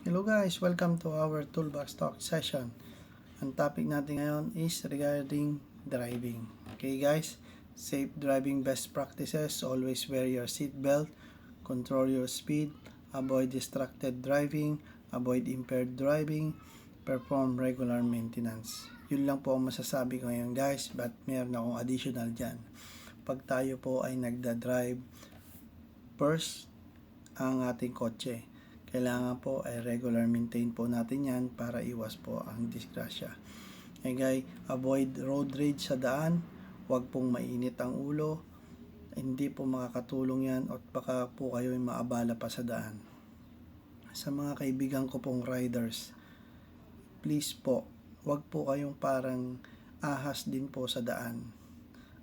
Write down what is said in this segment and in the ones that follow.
Hello guys, welcome to our Toolbox Talk session. Ang topic natin ngayon is regarding driving. Okay guys, safe driving best practices, always wear your seat belt, control your speed, avoid distracted driving, avoid impaired driving, perform regular maintenance. Yun lang po ang masasabi ko ngayon guys, but meron akong additional dyan. Pag tayo po ay nagda-drive, first, ang ating kotse, kailangan po ay regular maintain po natin yan para iwas po ang disgrasya. Okay guys, avoid road rage sa daan, huwag pong mainit ang ulo, hindi po makakatulong yan at baka po kayo maabala pa sa daan. Sa mga kaibigan ko pong riders, please po, huwag po kayong parang ahas din po sa daan.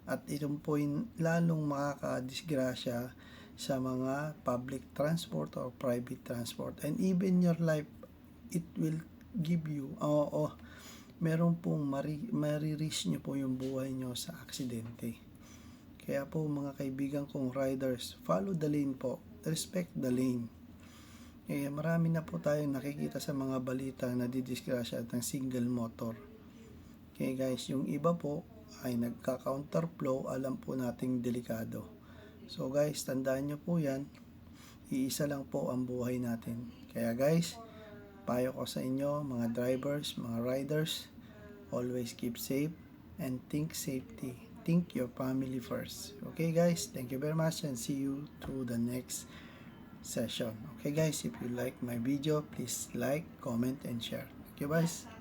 At itong po lalong makakadisgrasya sa mga public transport or private transport, and even your life, it will give you meron pong maririsk nyo po yung buhay nyo sa aksidente. Kaya po mga kaibigan kong riders, follow the lane po, respect the lane. Marami na po tayong nakikita sa mga balita na didisgrasya ng single motor. Okay guys, yung iba po ay nagka-counterflow, alam po nating delikado. So guys, tandaan nyo po yan, iisa lang po ang buhay natin. Kaya guys, payo ko sa inyo, mga drivers, mga riders, always keep safe and think safety. Think your family first. Okay guys, thank you very much and see you to the next session. Okay guys, if you like my video, please like, comment, and share. Thank you guys.